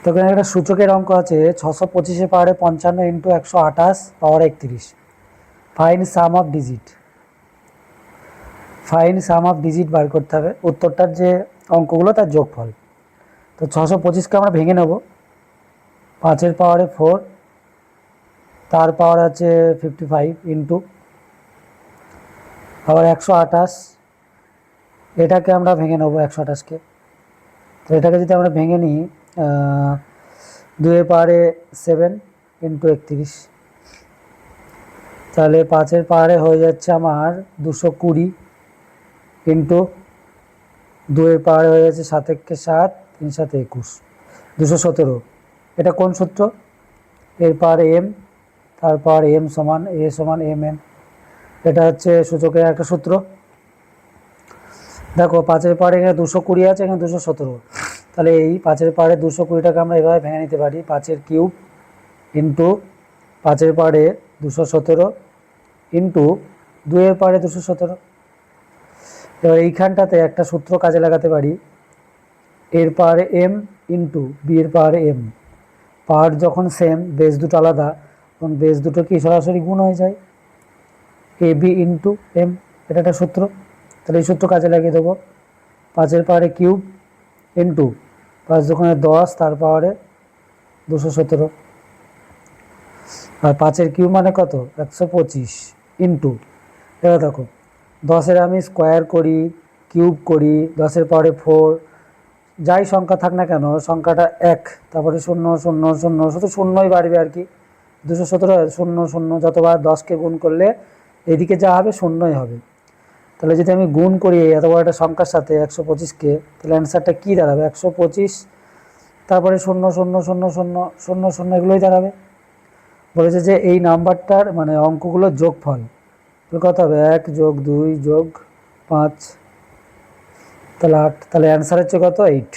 তো এখানে একটা সূচকের অঙ্ক আছে 625 পাওয়ারে 55 into 128 power 31। Find sum of digit. Find sum of digit বার করতে হবে, উত্তরটার যে অঙ্কগুলো তার যোগফল। তো 625কে আমরা ভেঙে নেব। 5 পাওয়ারে 4, তার পাওয়ার আছে 55 ইন্টু আবার 128, এটাকে আমরা ভেঙে নেব 128কে। তো এটাকে যদি আমরা ভেঙে নিই 2 পাওয়ারে 7 ইন্টু 31, তাহলে 5 পাওয়ারে হয়ে যাচ্ছে আমার 220 ইন্টু 2 পাওয়ারে হয়ে যাচ্ছে 7 একে 7, 3 7 21, 217। এটা কোন সূত্র? এর পাওয়ারে এম, তার পাওয়ার এম সমান এ সমান এম এন। এটা হচ্ছে সূচকের একটা সূত্র। দেখো 5 পাওয়ারে এখানে 220 আছে, এখানে 217। তাহলে এই 5 পাওয়ারে 220টাকে আমরা এভাবে ভেঙে নিতে পারি, 5 কিউব ইন্টু 5 পাওয়ারে 217 ইন্টু 2 পাওয়ারে 217। এবার এইখানটাতে একটা সূত্র কাজে লাগাতে পারি, এর পাওয়ারে এম ইন্টু বি এর পাওয়ারে এম। পাওয়ার যখন সেম, বেস দুটো আলাদা, তখন বেস দুটো কি সরাসরি গুণ হয়ে যায়, এ বি ইন্টু এম। এটা একটা সূত্র। তাহলে এই সূত্র কাজে লাগিয়ে দেবো। 5 পাওয়ারে কিউব ইন্টু 5 দোকানে 10, তার পাওয়ারে 217। আর 5 কিউব মানে কত? 125 ইন্টু, এবার দেখো 10 আমি স্কোয়ার করি, কিউব করি, 10 পাওয়ারে 4, যাই সংখ্যা থাক না কেন, সংখ্যাটা 1, তারপরে 0 0 0, শুধু শূন্যই বাড়বে আর কি। 217 0 0, যতবার 10কে গুণ করলে এদিকে যা হবে শূন্যই হবে। তাহলে যদি আমি গুণ করি এত বড় একটা সংখ্যার সাথে 125কে, তাহলে অ্যান্সারটা কী দাঁড়াবে? 125, তারপরে 0 0 0 0 0 0, এগুলোই দাঁড়াবে। বলেছে যে এই নাম্বারটার মানে অঙ্কগুলোর যোগফল কত হবে? 1 যোগ 2 যোগ 5, তাহলে 8। তাহলে অ্যান্সার হচ্ছে কত? 8।